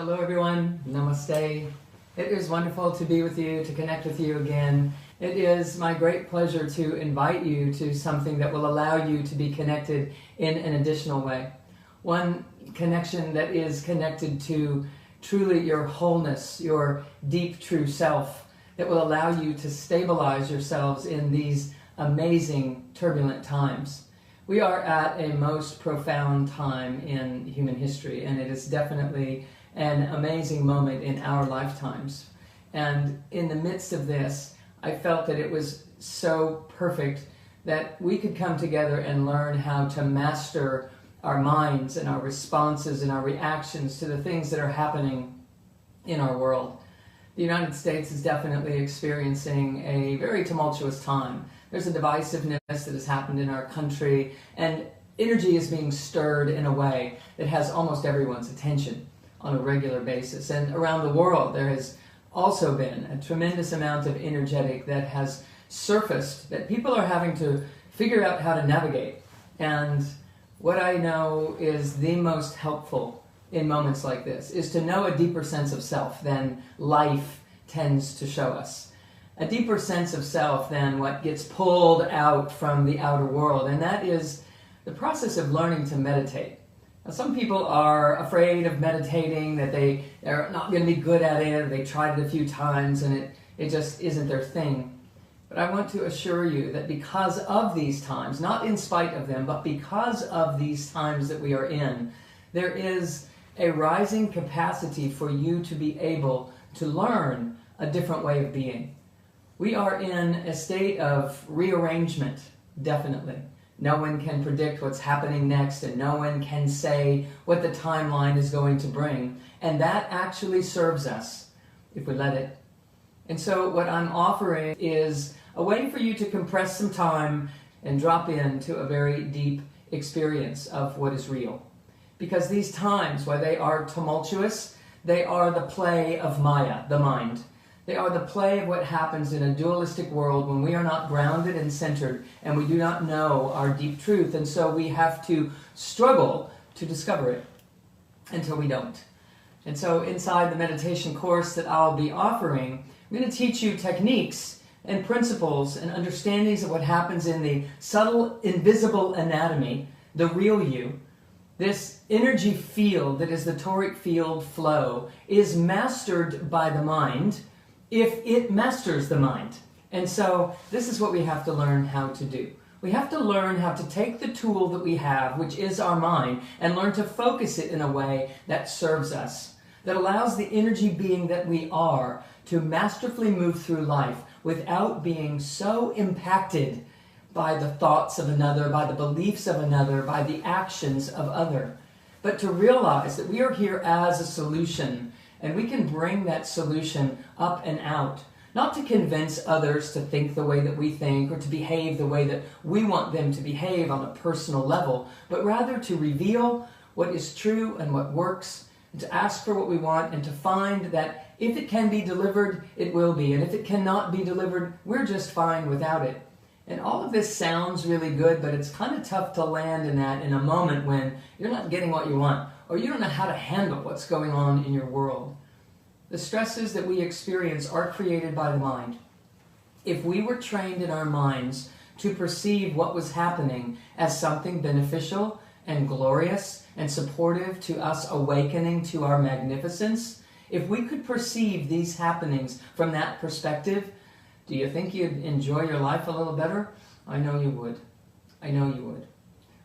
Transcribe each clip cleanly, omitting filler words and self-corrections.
Hello everyone, namaste. It is wonderful to be with you, to connect with you again. It is my great pleasure to invite you to something that will allow you to be connected in an additional way. One connection that is connected to truly your wholeness, your deep true self, that will allow you to stabilize yourselves in these amazing turbulent times. We are at a most profound time in human history, and it is definitely an amazing moment in our lifetimes. And in the midst of this, I felt that it was so perfect that we could come together and learn how to master our minds and our responses and our reactions to the things that are happening in our world. The United States is definitely experiencing a very tumultuous time. There's a divisiveness that has happened in our country, and energy is being stirred in a way that has almost everyone's attention on a regular basis. And around the world, there has also been a tremendous amount of energetic that has surfaced that people are having to figure out how to navigate. And what I know is the most helpful in moments like this is to know a deeper sense of self than life tends to show us. A deeper sense of self than what gets pulled out from the outer world. And that is the process of learning to meditate. Now, some people are afraid of meditating, that they're not going to be good at it, or they tried it a few times and it just isn't their thing. But I want to assure you that because of these times, not in spite of them, but because of these times that we are in, there is a rising capacity for you to be able to learn a different way of being. We are in a state of rearrangement, definitely. No one can predict what's happening next, and no one can say what the timeline is going to bring. And that actually serves us if we let it. And so what I'm offering is a way for you to compress some time and drop into a very deep experience of what is real. Because these times, while they are tumultuous, they are the play of Maya, the mind. They are the play of what happens in a dualistic world when we are not grounded and centered and we do not know our deep truth. And so we have to struggle to discover it until we don't. And so inside the meditation course that I'll be offering, I'm going to teach you techniques and principles and understandings of what happens in the subtle, invisible anatomy, the real you. This energy field that is the toric field flow is mastered by the mind if it masters the mind. And so this is what we have to learn how to do. We have to learn how to take the tool that we have, which is our mind, and learn to focus it in a way that serves us, that allows the energy being that we are to masterfully move through life without being so impacted by the thoughts of another, by the beliefs of another, by the actions of other. But to realize that we are here as a solution, and we can bring that solution up and out, not to convince others to think the way that we think or to behave the way that we want them to behave on a personal level, but rather to reveal what is true and what works, and to ask for what we want, and to find that if it can be delivered, it will be, and if it cannot be delivered, we're just fine without it. And all of this sounds really good, but it's kind of tough to land in that in a moment when you're not getting what you want, or you don't know how to handle what's going on in your world. The stresses that we experience are created by the mind. If we were trained in our minds to perceive what was happening as something beneficial and glorious and supportive to us awakening to our magnificence, if we could perceive these happenings from that perspective, do you think you'd enjoy your life a little better? I know you would. I know you would.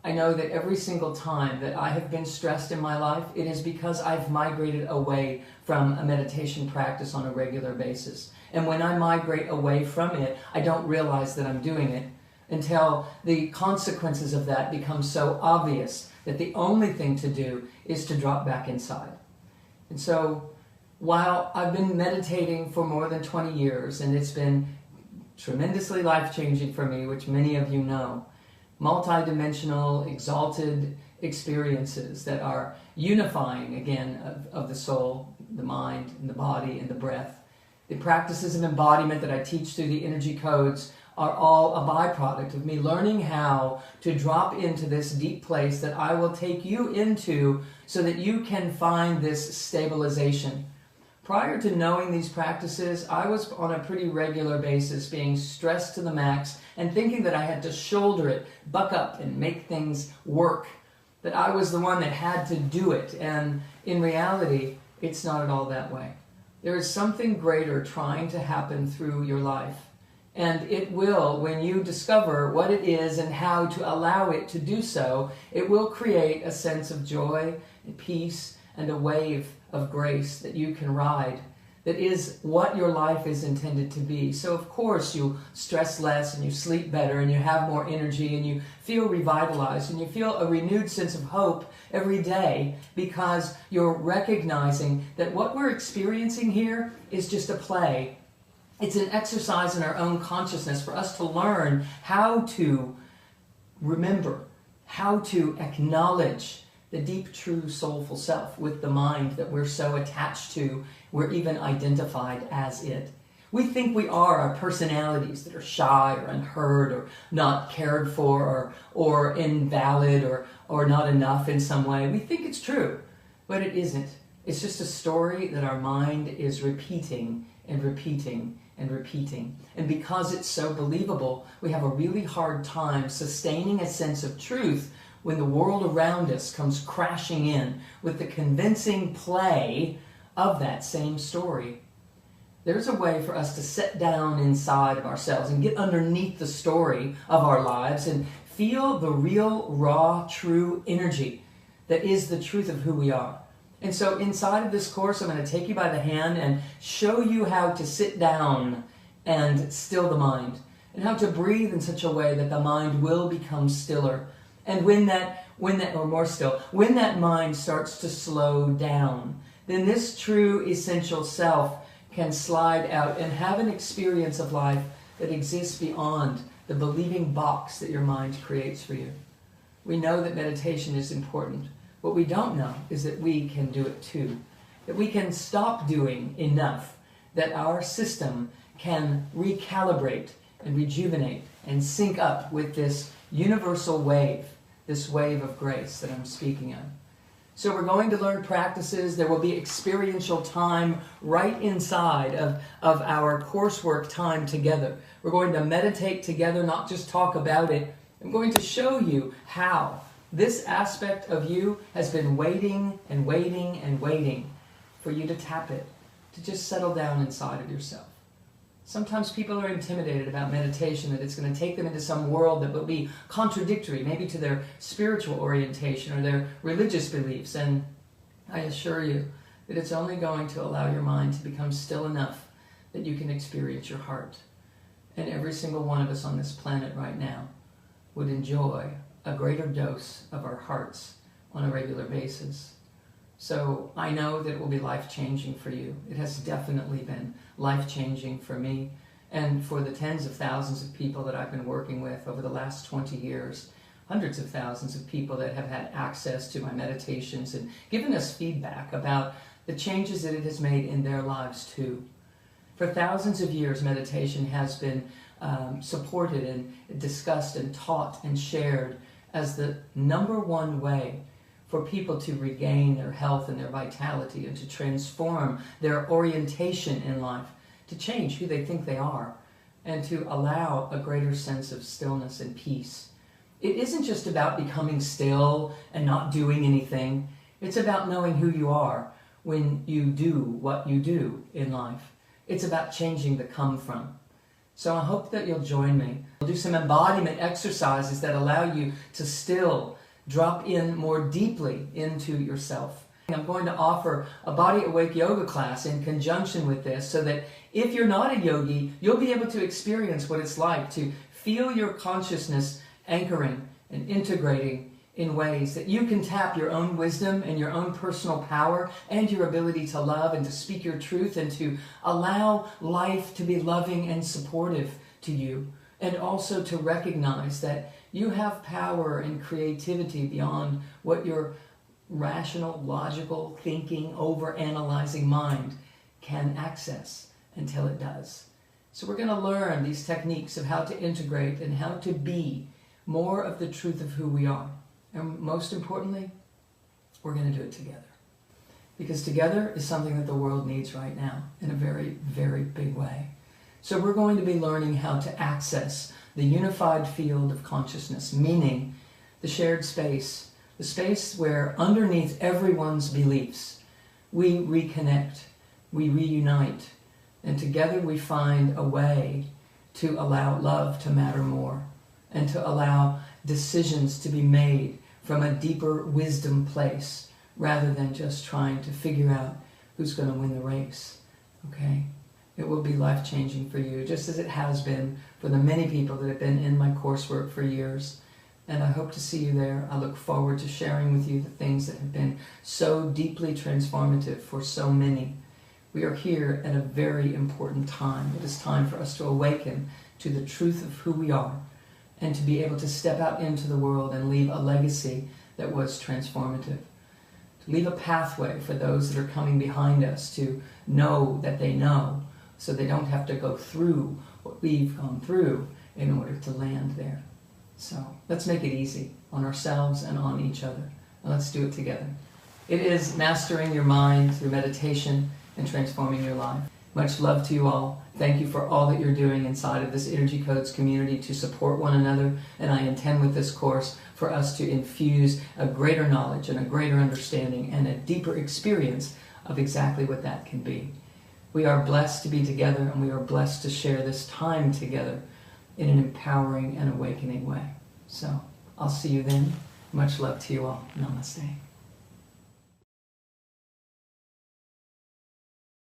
I know that every single time that I have been stressed in my life, it is because I've migrated away from a meditation practice on a regular basis. And when I migrate away from it, I don't realize that I'm doing it until the consequences of that become so obvious that the only thing to do is to drop back inside. And so, while I've been meditating for more than 20 years, and it's been tremendously life-changing for me, which many of you know, multidimensional, exalted experiences that are unifying, again, of the soul, the mind, and the body, and the breath. The practices of embodiment that I teach through the energy codes are all a byproduct of me learning how to drop into this deep place that I will take you into so that you can find this stabilization. Prior to knowing these practices, I was on a pretty regular basis being stressed to the max and thinking that I had to shoulder it, buck up, and make things work. That I was the one that had to do it, and in reality, it's not at all that way. There is something greater trying to happen through your life, and it will, when you discover what it is and how to allow it to do so, it will create a sense of joy and peace and a wave of grace that you can ride, that is what your life is intended to be. So of course you stress less and you sleep better and you have more energy and you feel revitalized and you feel a renewed sense of hope every day because you're recognizing that what we're experiencing here is just a play. It's an exercise in our own consciousness for us to learn how to remember, how to acknowledge the deep, true, soulful self with the mind that we're so attached to, we're even identified as it. We think we are our personalities that are shy or unheard or not cared for or invalid or not enough in some way. We think it's true, but it isn't. It's just a story that our mind is repeating and repeating and repeating. And because it's so believable, we have a really hard time sustaining a sense of truth when the world around us comes crashing in with the convincing play of that same story. There's a way for us to sit down inside of ourselves and get underneath the story of our lives and feel the real, raw, true energy that is the truth of who we are. And so inside of this course, I'm going to take you by the hand and show you how to sit down and still the mind, and how to breathe in such a way that the mind will become stiller. And when that mind starts to slow down, then this true essential self can slide out and have an experience of life that exists beyond the believing box that your mind creates for you. We know that meditation is important. What we don't know is that we can do it too. That we can stop doing enough, that our system can recalibrate and rejuvenate and sync up with this universal wave, this wave of grace that I'm speaking of. So we're going to learn practices. There will be experiential time right inside of our coursework time together. We're going to meditate together, not just talk about it. I'm going to show you how this aspect of you has been waiting and waiting and waiting for you to tap it, to just settle down inside of yourself. Sometimes people are intimidated about meditation, that it's going to take them into some world that will be contradictory, maybe to their spiritual orientation or their religious beliefs. And I assure you that it's only going to allow your mind to become still enough that you can experience your heart. And every single one of us on this planet right now would enjoy a greater dose of our hearts on a regular basis. So I know that it will be life-changing for you. It has definitely been life-changing for me and for the tens of thousands of people that I've been working with over the last 20 years. Hundreds of thousands of people that have had access to my meditations and given us feedback about the changes that it has made in their lives too. For thousands of years, meditation has been supported and discussed and taught and shared as the #1 way for people to regain their health and their vitality and to transform their orientation in life, to change who they think they are, and to allow a greater sense of stillness and peace. It isn't just about becoming still and not doing anything. It's about knowing who you are when you do what you do in life. It's about changing the come from. So I hope that you'll join me. We'll do some embodiment exercises that allow you to still drop in more deeply into yourself. I'm going to offer a Body Awake yoga class in conjunction with this so that if you're not a yogi, you'll be able to experience what it's like to feel your consciousness anchoring and integrating in ways that you can tap your own wisdom and your own personal power and your ability to love and to speak your truth and to allow life to be loving and supportive to you, and also to recognize that you have power and creativity beyond what your rational, logical, thinking, over-analyzing mind can access until it does. So we're going to learn these techniques of how to integrate and how to be more of the truth of who we are. And most importantly, we're going to do it together. Because together is something that the world needs right now in a very, very big way. So we're going to be learning how to access the unified field of consciousness, meaning the shared space, the space where underneath everyone's beliefs, we reconnect, we reunite, and together we find a way to allow love to matter more and to allow decisions to be made from a deeper wisdom place rather than just trying to figure out who's going to win the race, okay? It will be life-changing for you, just as it has been for the many people that have been in my coursework for years. And I hope to see you there. I look forward to sharing with you the things that have been so deeply transformative for so many. We are here at a very important time. It is time for us to awaken to the truth of who we are and to be able to step out into the world and leave a legacy that was transformative. To leave a pathway for those that are coming behind us to know that they know, so they don't have to go through what we've gone through in order to land there. So let's make it easy on ourselves and on each other. And let's do it together. It is mastering your mind through meditation and transforming your life. Much love to you all. Thank you for all that you're doing inside of this Energy Codes community to support one another. And I intend with this course for us to infuse a greater knowledge and a greater understanding and a deeper experience of exactly what that can be. We are blessed to be together, and we are blessed to share this time together in an empowering and awakening way. So I'll see you then. Much love to you all. Namaste.